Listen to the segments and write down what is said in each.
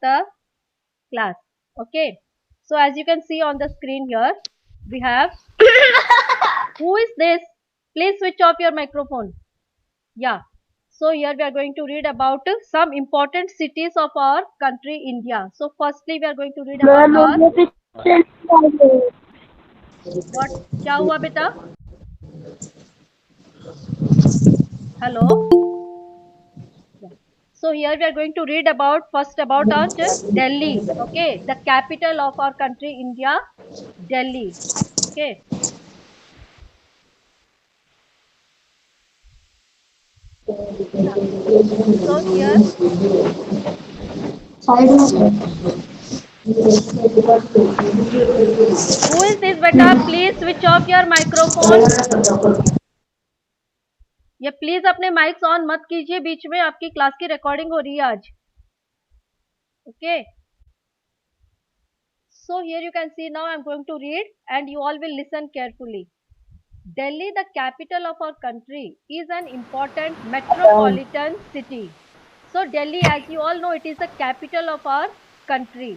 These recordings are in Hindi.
the class. Okay. So as you can see on the screen here, we have who is this? Please switch off your microphone. Yeah. So here we are going to read about some important cities of our country India. So firstly we are going to read about our what क्या हुआ बेटा? Hello. Yeah. So here we are going to read about first about our Delhi. Okay, the capital of our country India, Delhi. Okay. Yeah. So here, who is this beta? Please switch off your microphone. ये प्लीज अपने माइक्स ऑन मत कीजिए, बीच में आपकी क्लास की रिकॉर्डिंग हो रही है आज. Okay. So here you can see now I am going to read and you all will listen carefully. Delhi, the capital of our country, is an important metropolitan city. So Delhi, as you all know, it is the capital of our country.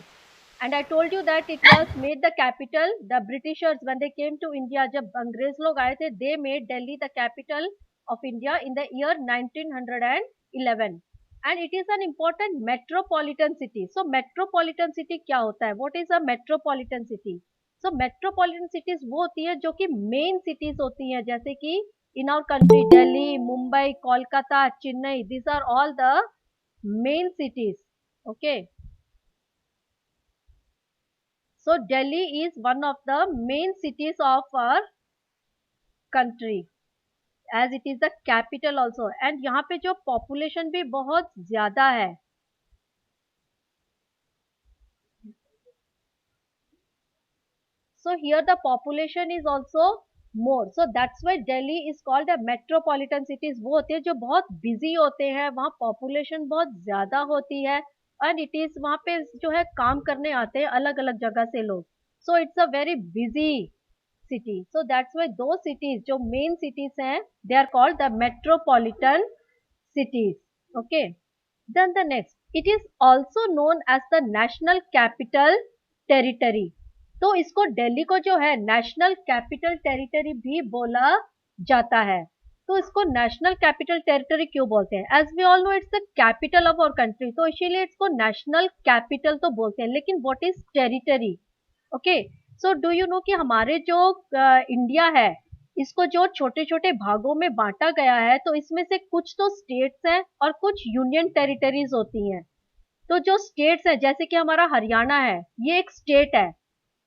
And I told you that it was made the capital. The Britishers, when they came to India, जब अंग्रेज लोग आए थे, they made Delhi the capital of India in the year 1911. And it is an important metropolitan city. So metropolitan city क्या होता है? What is a metropolitan city? So metropolitan cities वो होती है जो कि main cities होती हैं, जैसे कि in our country Delhi, Mumbai, Kolkata, Chennai. These are all the main cities. Okay. So Delhi is one of the main cities of our country as it is the capital also, and यहाँ पे जो population भी बहुत ज़्यादा है. So here the population is also more. So that's why Delhi is called a metropolitan cities. वो होते हैं जो बहुत busy होते हैं, वहाँ population बहुत ज़्यादा होती है, and it is वहाँ पे जो है काम करने आते हैं अलग अलग जगह से लोग. So it's a very busy city. So that's why those cities जो main cities हैं, they are called the metropolitan cities. Okay. Then the next, it is also known as the national capital territory. तो इसको दिल्ली को जो है नेशनल कैपिटल टेरिटरी भी बोला जाता है. तो इसको नेशनल कैपिटल टेरिटरी क्यों बोलते हैं? As we all know it's the capital of our country, तो इसीलिए इसको नेशनल कैपिटल तो बोलते हैं. लेकिन what is territory? Okay. So do you know कि हमारे जो इंडिया है, इसको जो छोटे छोटे भागों में बांटा गया है, तो इसमें से कुछ तो स्टेट्स हैं और कुछ यूनियन टेरिटरीज होती हैं. तो जो स्टेट्स हैं, जैसे कि हमारा हरियाणा है, ये एक स्टेट है.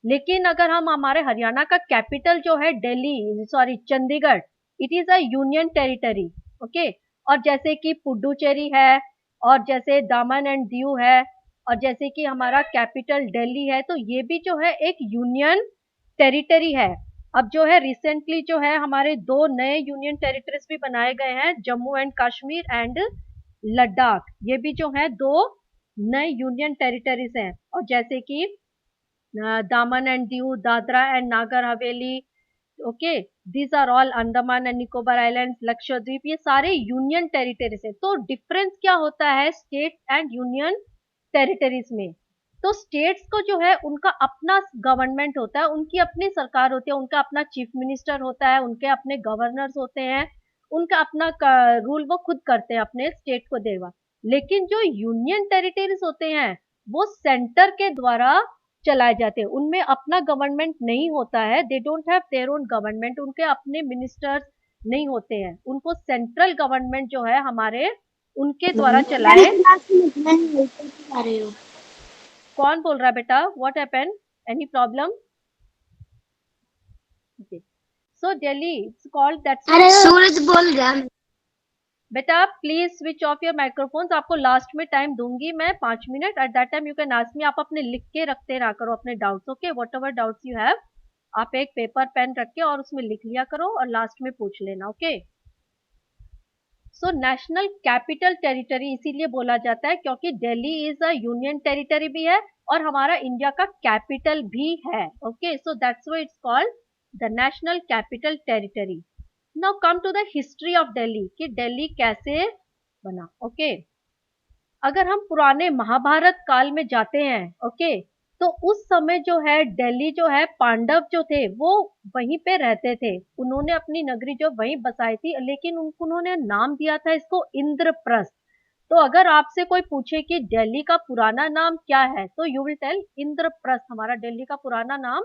लेकिन अगर हम हमारे हरियाणा का कैपिटल जो है Delhi, sorry Chandigarh, it is a union territory. Okay. और जैसे कि पुडुचेरी है, और जैसे दामन एंड दीव है, और जैसे कि हमारा कैपिटल दिल्ली है, तो ये भी जो है एक यूनियन टेरिटरी है. अब जो है रिसेंटली जो है हमारे दो नए यूनियन टेरिटरीज भी बनाए गए हैं, जम्मू एंड कश्मीर एंड लद्दाख. ये भी जो है दो नए यूनियन टेरिटरीज हैं. और जैसे कि दामन and Diu, Dadra and Nagar Haveli, okay, these are all Andaman and Nicobar islands, Lakshadweep, ये सारे यूनियन टेरिटरीज है. तो डिफरेंस क्या होता है स्टेट एंड यूनियन टेरिटरीज में? तो स्टेट्स को जो है उनका अपना गवर्नमेंट होता है, उनकी अपनी सरकार होती है, उनका अपना चीफ मिनिस्टर होता है, उनके अपने गवर्नर्स होते हैं, उनका अपना रूल वो खुद करते हैं अपने स्टेट को देवा. लेकिन जो यूनियन टेरिटरीज होते हैं वो सेंटर के द्वारा चलाए जाते हैं, उनमें अपना गवर्नमेंट नहीं होता है. They don't have their own government, उनके अपने मिनिस्टर्स नहीं होते हैं, उनको सेंट्रल गवर्नमेंट जो है हमारे उनके द्वारा चलाए. कौन बोल रहा है बेटा? What happened? Any problem? Okay. So Delhi it's called that's. अरे सूरज बोल रहा है बेटा please switch off your microphones. आपको लास्ट में टाइम दूंगी मैं 5 minute. At that time you can ask me. आप अपने लिख के रखते रहा करो अपने doubts. Okay, what ever doubts you have, आप एक पेपर पेन रख के और उसमें लिख लिया करो और लास्ट में पूछ लेना. Okay. So national capital territory इसीलिए बोला जाता है क्योंकि Delhi is a union territory भी है और हमारा इंडिया का कैपिटल भी है. Okay. So that's why it's called the national capital territory. Now come to the history of Delhi कि दिल्ली कैसे बना. ओके. अगर हम पुराने महाभारत काल में जाते हैं, ओके, तो उस समय जो है दिल्ली जो है पांडव जो थे वो वहीं पे रहते थे, उन्होंने अपनी नगरी जो वहीं बसाई थी, लेकिन उन्होंने नाम दिया था इसको इंद्रप्रस्थ। तो अगर आपसे कोई पूछे कि दिल्ली का पुराना नाम क्या है, तो यू विल टेल इंद्रप्रस्थ, हमारा दिल्ली का पुराना नाम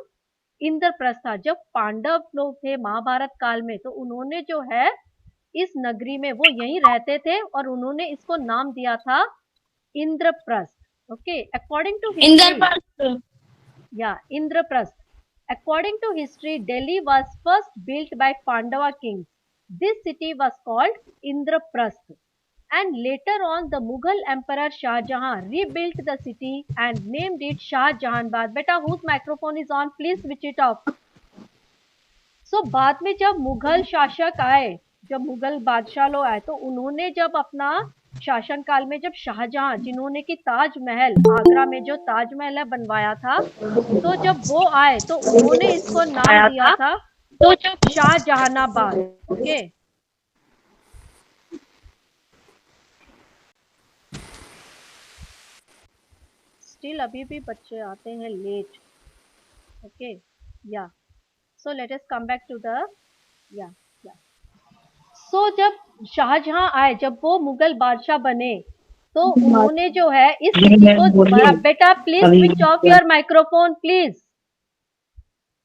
इंद्रप्रस्थ था। जब पांडव लोग थे महाभारत काल में, तो उन्होंने जो है इस नगरी में वो यहीं रहते थे और उन्होंने इसको नाम दिया था Indraprastha. Okay, according to history, Indraprastha. yeah, Indraprasth. According to history, Delhi was first built by Pandava kings. This city was called Indraprasth. And later on, the Mughal Emperor Shah Jahan rebuilt the city and named it Shah Jahanabad. Beta, whose microphone is on? Please switch it off. So बाद में जब मुगल शासक आए, जब मुगल बादशाह लोग आए, तो उन्होंने जब अपना शासन काल में जब शाहजहां, जिन्होंने की ताजमहल, आगरा में जो ताजमहल है बनवाया था, तो जब वो आए तो उन्होंने इसको नाम आया दिया था था तो जब शाहजहानाबाद। ओके, स्टिल अभी भी बच्चे आते हैं लेट। ओके, या so let us come back to the, या सो जब शाहजहां आए, जब वो मुगल बादशाह बने, तो उन्होंने जो है इस सिटी को दोबारा, बेटा please switch off your microphone please.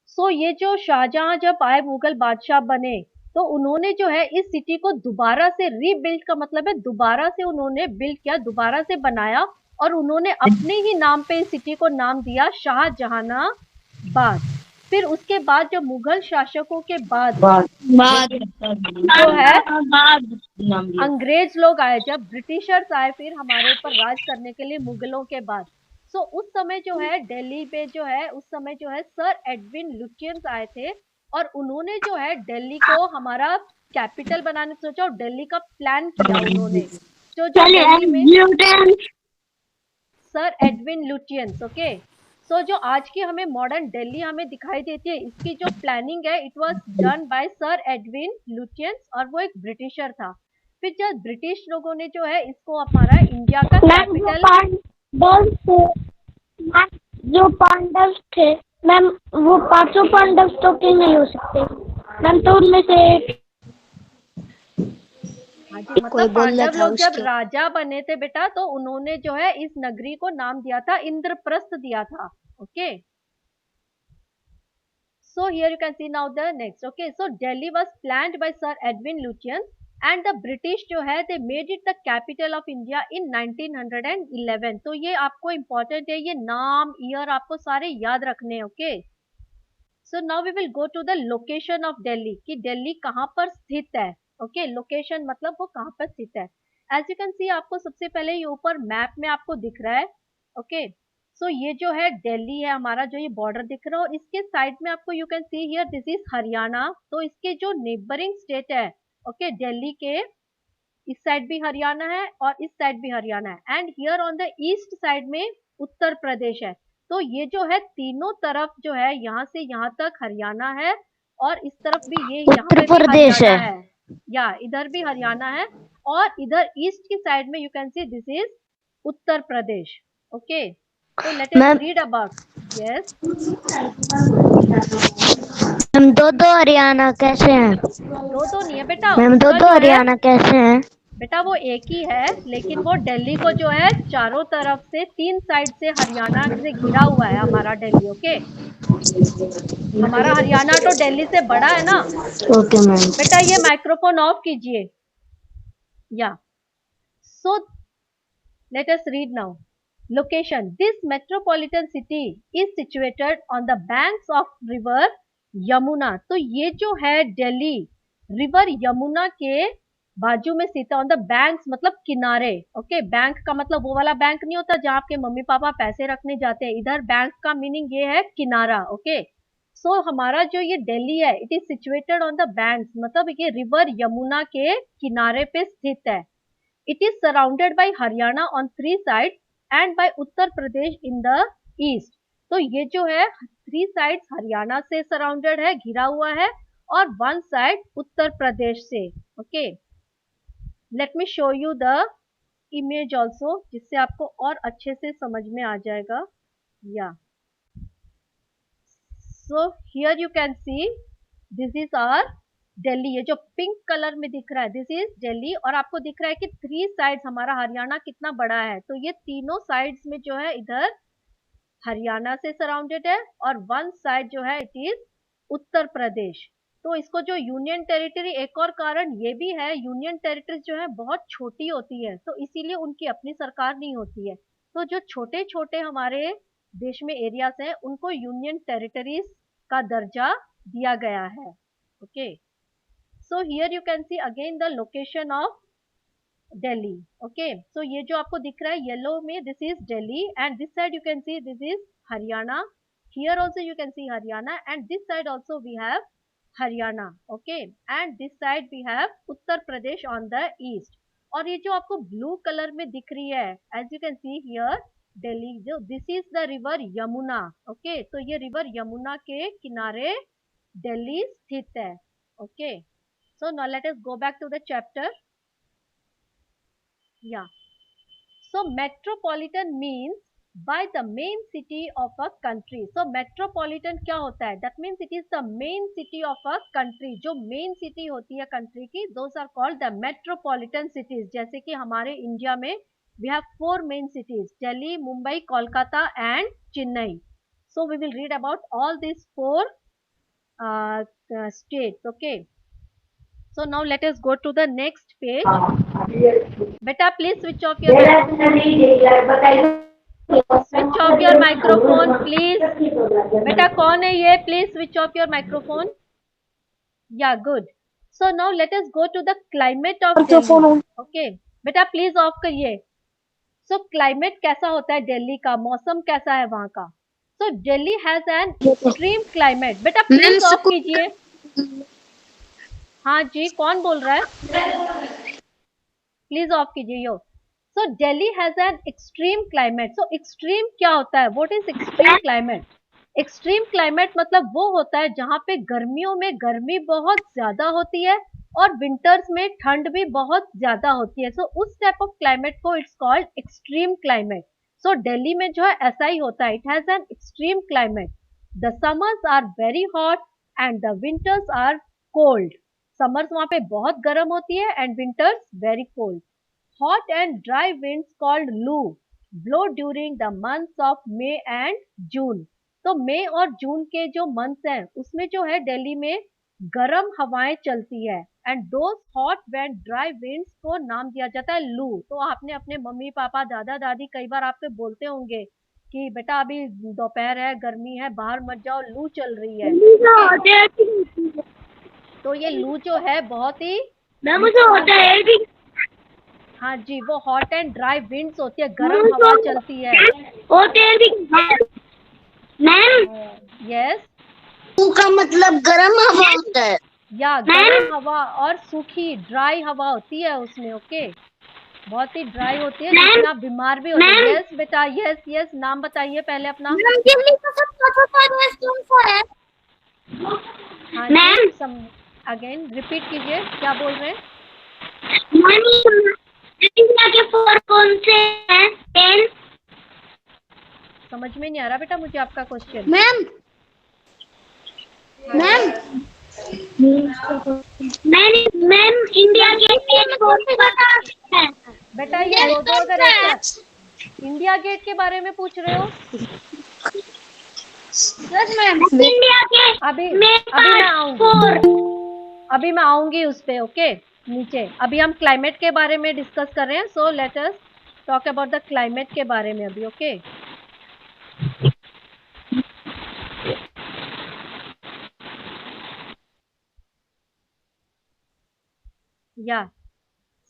So ये जो शाहजहां जब आए मुगल बादशाह बने, तो उन्होंने जो है इस सिटी को दोबारा से रीबिल्ड, का मतलब है दोबारा से उन्होंने बिल्ड किया, दोबारा से बनाया, और उन्होंने अपने ही नाम पे इस सिटी को नाम दिया शाहजहानाबाद। फिर उसके बाद जो मुगल शासकों के बाद जो है अंग्रेज लोग आए, जब ब्रिटिशर्स आए फिर हमारे ऊपर राज करने के लिए मुगलों के बाद, सो उस समय जो है दिल्ली पे जो है, उस समय जो है सर एडविन लुटियंस आए थे, और उन्होंने जो है दिल्ली को हमारा कैपिटल बनाने सोचा और दिल्ली का प्लान किया उन्होंने। तो जो दिल्ली में सर एडविन लुटियंस, ओके, सो जो आज की हमें मॉडर्न दिल्ली हमें दिखाई देती है, इसकी जो प्लानिंग है, it was done by sir Edwin Lutyens, और वो एक ब्रिटिशर था। फिर जब ब्रिटिश लोगों ने जो है इसको हमारा इंडिया का कैपिटल, जो पांडव थे मैम, वो पांचों पांडव तो क्यों नहीं हो सकते मैम? तो उनमें से एक, हाँ जी, मतलब पांडव लोग जब राजा बने थे बेटा, तो उन्होंने जो है इस नगरी को नाम दिया था, इंद्रप्रस्थ दिया था। Okay, so here you can see now the next. Okay, so Delhi was planned by Sir Edwin Lutyens, and the British जो है they made it the capital of India in 1911. तो ये आपको important है, ये नाम ईयर आपको सारे याद रखने हैं। Okay, so now we will go to the location of Delhi, कि दिल्ली कहाँ पर स्थित है। ओके, लोकेशन मतलब वो कहाँ पर स्थित है। एज यू कैन सी, आपको सबसे पहले ये ऊपर मैप में आपको दिख रहा है। ओके, सो ये जो है दिल्ली है हमारा, जो ये बॉर्डर दिख रहा है, और इसके साइड में आपको you can see here this is Haryana. तो इसके जो नेबरिंग स्टेट है, ओके, दिल्ली के इस साइड भी हरियाणा है और इस साइड भी हरियाणा है, and here on the east side में उत्तर प्रदेश है। तो ये जो है तीनों तरफ जो है, यहाँ से यहाँ तक हरियाणा है, और इस तरफ भी ये यहाँ पे भी हरियाणा है, या इधर भी हरियाणा है, और इधर ईस्ट की साइड में you can see this is Uttar Pradesh. Okay, तो let us read about, yes हम दो हरियाणा कैसे हैं? दो नहीं है बेटा, मैम उसका दो जो है हरियाणा कैसे हैं? बेटा वो एक ही है, लेकिन वो दिल्ली को जो है चारों तरफ से, तीन साइड से हरियाणा से घिरा हुआ है हमारा दिल्ली। ओके, हमारा हरियाणा तो दिल्ली से बड़ा है ना। Okay ma'am. बेटा ये माइक्रोफोन ऑफ कीजिए। या so let us read now. Location, this metropolitan city is situated on the banks of river Yamuna. तो ये जो है दिल्ली रिवर यमुना के बाजू में स्थित है। ऑन द बैंक्स मतलब किनारे। ओके, बैंक का मतलब वो वाला बैंक नहीं होता जहाँ आपके मम्मी पापा पैसे रखने जाते हैं, इधर बैंक का मीनिंग ये है किनारा। ओके, सो हमारा जो ये दिल्ली है, it is situated on the banks, मतलब ये रिवर यमुना के किनारे पे स्थित है। It is surrounded by Haryana on 3 side and by Uttar Pradesh in the east. तो ये जो है 3 साइड्स हरियाणा से सराउंडेड है, घिरा हुआ है, और 1 साइड उत्तर प्रदेश से। Okay, let me show you the image also, जिससे आपको और अच्छे से समझ में आ जाएगा. Yeah. So here you can see this is our Delhi. ये जो पिंक कलर में दिख रहा है this is Delhi, और आपको दिख रहा है कि 3 sides हमारा हरियाणा कितना बड़ा है. तो ये तीनों sides में जो है इधर हरियाणा से सराउंडेड है, और 1 साइड जो है इट इज उत्तर प्रदेश. तो इसको जो यूनियन टेरिटरी, एक और कारण ये भी है, यूनियन टेरिटरीज जो है बहुत छोटी होती है, तो इसीलिए उनकी अपनी सरकार नहीं होती है. तो जो छोटे छोटे हमारे देश में एरियाज हैं उनको यूनियन टेरिटरीज का दर्जा दिया गया है. Okay, so here you can see again the location of Delhi. Okay, so ये जो आपको दिख रहा है येलो में, this is Delhi, and this side you can see this is Haryana. Here also you can see Haryana, and this side also we have Haryana. Okay, and this side we have Uttar Pradesh on the east. और ये जो आपको blue color में दिख रही है, as you can see here Delhi, जो this is the river Yamuna. Okay, तो ये river Yamuna के किनारे Delhi स्थित है. Okay, so now let us go back to the chapter. Yeah. So metropolitan means by the main city of a country. So metropolitan क्या होता है? That means it is the main city of a country. जो main city होती है country की, those are called the metropolitan cities. जैसे कि हमारे इंडिया में we have 4 main cities: Delhi, Mumbai, Kolkata and Chennai. So we will read about all these 4 states. Okay. So now let us go to the next page. Beta, please switch off your switch off your microphone, please. Beta, कौन है ये? Please switch off your microphone. Yeah, good. So now let us go to the climate of Delhi. Okay. Beta, please off करिए. So climate कैसा होता है दिल्ली का? मौसम कैसा है वहाँ का? So Delhi has an extreme climate. बेटा प्लीज ऑफ कीजिए. हाँ जी, कौन बोल रहा है? प्लीज ऑफ कीजिए यो. So Delhi has an extreme climate. So extreme क्या होता है? What is extreme climate? Extreme climate मतलब वो होता है जहाँ पे गर्मियों में गर्मी बहुत ज्यादा होती है और विंटर्स में ठंड भी बहुत ज्यादा होती है. सो उस टाइप ऑफ क्लाइमेट को it's called extreme climate. So Delhi में जो है ऐसा ही होता है. It has an extreme climate. The summers are very hot and the winters are cold. Summers वहां पे बहुत गर्म होती है and winters very cold. Hot and dry winds called loo blow during the months of May and June. तो मई और जून के जो मंथ्स हैं उसमें जो है दिल्ली में गर्म हवाएं चलती है and those hot and dry winds को नाम दिया जाता है लू. तो आपने अपने मम्मी पापा दादा दादी कई बार आपके बोलते होंगे कि बेटा अभी दोपहर है, गर्मी है, बाहर मत जाओ, लू चल रही है. तो ये लू जो है बहुत ही हाँ जी, वो हॉट एंड ड्राई विंड्स होती है, गर्म हवा चलती है. यस, का मतलब गर्म हवा होता है. या गर्म हवा और सूखी ड्राई हवा होती है उसमें. ओके, बहुत ही ड्राई होती है जिसमें आप बीमार भी होते हैं. यस बेटा, यस यस. नाम बताइए पहले अपना. हाँ जी, अगेन रिपीट कीजिए, क्या बोल रहे हैं? इंडिया के 4 कौन से हैं? 10. समझ में नहीं आ रहा बेटा मुझे आपका क्वेश्चन. मैम इंडिया के 10 कौन से बता सकते हैं? बेटा ये दो इंडिया गेट के बारे में पूछ रहे हो? Yes ma'am. इंडिया के अभी मैं आऊंगी उस पे. ओके, नीचे अभी हम क्लाइमेट के बारे में डिस्कस कर रहे हैं. सो let us talk about the climate के बारे में अभी. Okay, yeah,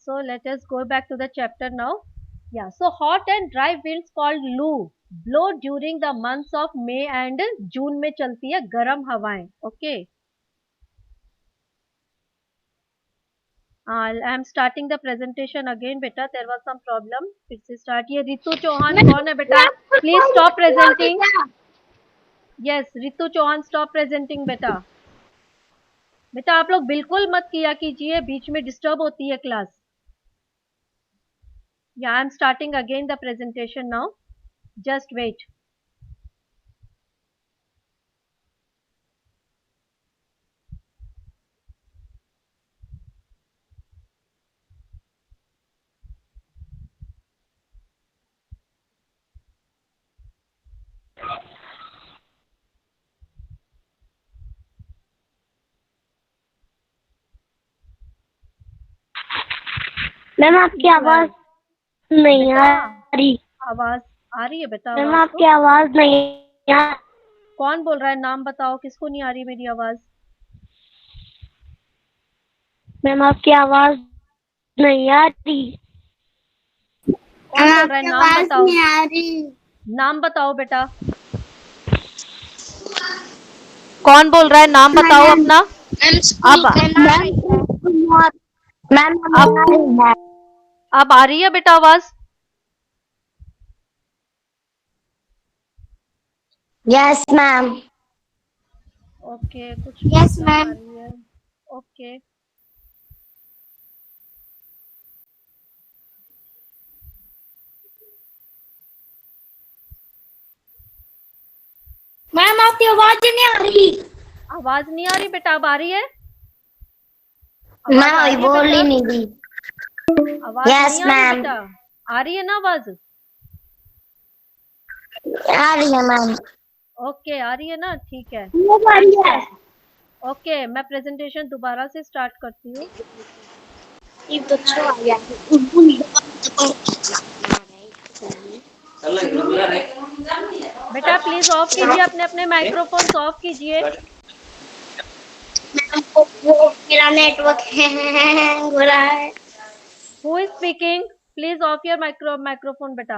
so let us go back to the chapter now. Yeah, so hot and dry winds called loo blow during the months of May and June में चलती है गर्म हवाएं. Okay, I am starting the presentation again beta. There was some problem. फिर से start. ये रितु चौहान कौन है बेटा? Please stop presenting. Yes, Ritu Chauhan stop presenting बेटा. बेटा आप लोग बिल्कुल मत किया कीजिए, बीच में डिस्टर्ब होती है class. Yeah, I'm starting again the presentation now. Just wait. Ma'am आपकी आवाज नहीं आ बेटा रही। आवाज आ रही है बेटा? मैम आवाज आपकी तो आवाज नहीं आ कौन बोल रहा है? नाम बताओ, किसको नहीं आ रही मेरी आवाज? मैम आपकी आवाज नहीं आ रही। कौन बोल रहा है? आपकी नाम आवाज बताओ, नहीं आ रही। नाम बताओ बेटा। कौन बोल रहा है? नाम बताओ मैम अपना। अब मैम अब अब आ रही है बेटा आवाज? Yes ma'am. ओके, कुछ यस प्रॉब्लम आ मैम। रही है। ओके, मैम आपकी आवाज नहीं आ रही। आवाज नहीं आ रही बेटा? अब आ रही है? मैं आवाज आ अभी रही है बोल बेटा? ही नहीं रही। आवाज यस नहीं आ रही मैम। बेटा? आ रही है ना आवाज? आ रही है मैम। ओके, आ रही है ना? ठीक है। वो आ रही है। ओके, मैं प्रेजेंटेशन दोबारा से स्टार्ट करती हूँ। ये तो अच्छा आ गया। बेटा प्लीज ऑफ कीजिए, अपने अपने माइक्रोफोन्स ऑफ कीजिए। वो मेरा नेटवर्क हैंग हो रहा है। Who is speaking? Please off your microphone बेटा।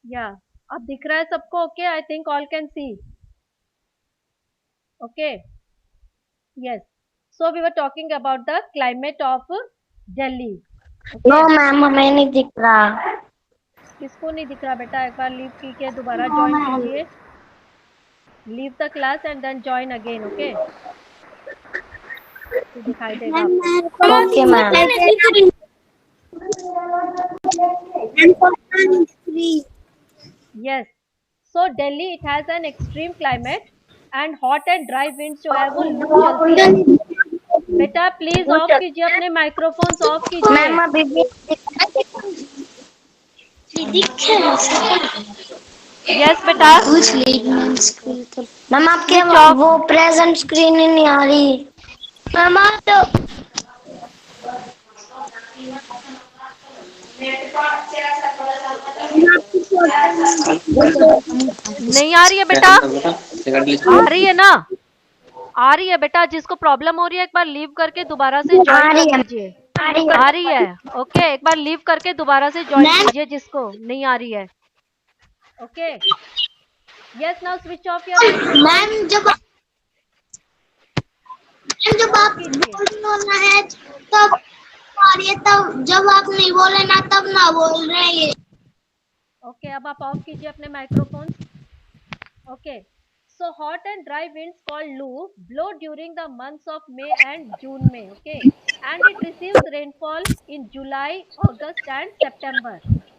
या अब दिख रहा है सबको? Okay, I think all can see. Okay, yes. So we were talking about the climate of Delhi. No okay, ma'am हमें नहीं दिख रहा। किसको नहीं दिख रहा बेटा? एक बार लीव कीजिए, दोबारा नो ज्वाइन मैम। कीजिए। Leave the class and then join again. Okay, तो दिखाई देगा आपको। Okay ma'am. Yes, so Delhi it has an extreme climate and hot and dry winds जो है वो लू चलती है। बेटा प्लीज ऑफ कीजिए, अपने माइक्रोफोन्स ऑफ कीजिए। मैम अभी भी दिख रहा यस बेटा, है। मैम आपके स्विच ऑफ। वो प्रेजेंट स्क्रीन ही नहीं आ रही। मैम आप तो नहीं आ रही है बेटा? आ रही है ना? आ रही है बेटा? जिसको प्रॉब्लम हो रही है एक बार लीव करके दोबारा से आ ज्वाइन कर रही है। लीजिए। आ रही आ रही है? ओके, एक बार लीव करके दोबारा से ज्वाइन है। कीजिए जिसको नहीं आ रही है। Okay, yes, now switch off your microphone. Ma'am जब ऑफ आप कीजिए। बोलना है तब आ रही है, तब जब आप नहीं बोले ना तब ना बोल रहे हैं ये। ओके, अब आप ऑफ कीजिए अपने microphones. Okay. So hot and dry winds called Loo blow during the months of May and June May. Okay. And it receives rainfall in July, August and September.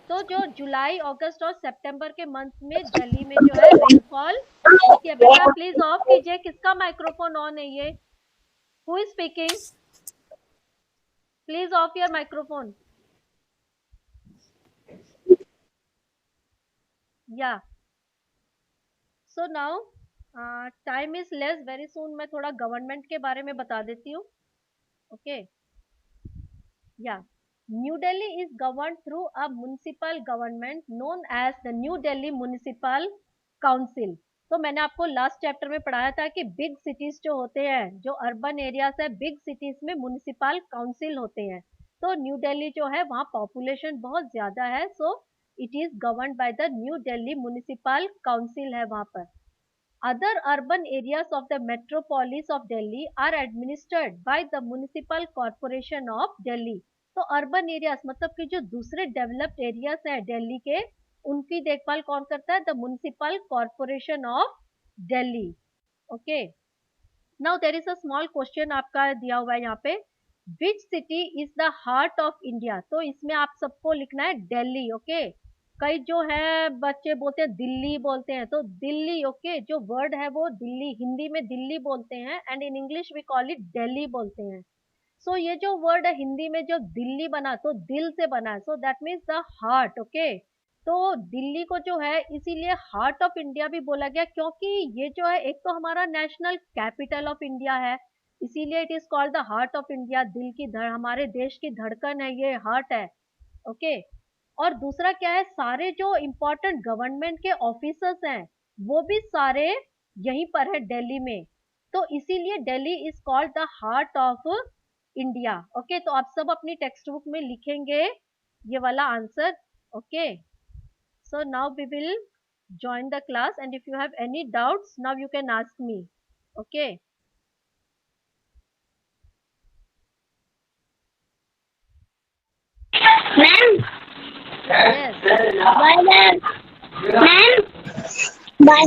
तो जो जुलाई, अगस्त और सितंबर के मंथ में दिल्ली में जो है रेनफॉल होती है। बेटा प्लीज ऑफ कीजिए, किसका माइक्रोफोन ऑन है ये? Who is speaking? Please off your microphone. Yeah so now time is less, very soon मैं थोड़ा गवर्नमेंट के बारे में बता देती हूँ। Okay, yeah. New Delhi is governed through a municipal government known as the New Delhi Municipal Council. तो मैंने आपको लास्ट चैप्टर में पढ़ाया था कि बिग सिटीज जो होते हैं, जो अर्बन एरियाज है, बिग सिटीज में म्युनिसिपल काउंसिल होते हैं। तो न्यू दिल्ली जो है वहाँ पॉपुलेशन बहुत ज्यादा है, so it is governed by the new Delhi municipal council है वहाँ पर। Other urban areas of the metropolis of Delhi are administered by the Municipal Corporation of Delhi. तो अर्बन एरियाज मतलब कि जो दूसरे डेवलप्ड एरियाज है दिल्ली के, उनकी देखभाल कौन करता है? The municipal corporation of Delhi. Okay. Now there is a small question आपका दिया हुआ है यहाँ पे. Which city is the heart of India? तो इसमें आप सबको लिखना है दिल्ली. ओके. कई जो है बच्चे बोलते हैं दिल्ली बोलते हैं, तो दिल्ली. ओके. जो वर्ड है वो दिल्ली, हिंदी में दिल्ली बोलते हैं and in English we call it Delhi बोलते हैं. सो ये जो वर्ड है हिंदी में जो दिल्ली बना तो दिल से बना है, so that means the heart. Okay. तो दिल्ली को जो है इसीलिए हार्ट ऑफ इंडिया भी बोला गया, क्योंकि ये जो है एक तो हमारा नेशनल कैपिटल ऑफ इंडिया है, इसीलिए it is called the heart of India. दिल की धड़, हमारे देश की धड़कन है, ये हार्ट है. ओके. और दूसरा क्या है, सारे जो इम्पोर्टेंट गवर्नमेंट के ऑफिसर्स हैं वो भी सारे यहीं पर है दिल्ली में, तो इसीलिए Delhi is called the heart of India. Okay. तो आप सब अपनी टेक्स्ट बुक में लिखेंगे ये वाला answer. Okay. So now we will join the class, and if you have any doubts now you can ask me. Okay. Ma'am. Yes. Bye ma'am. Ma'am. Bye.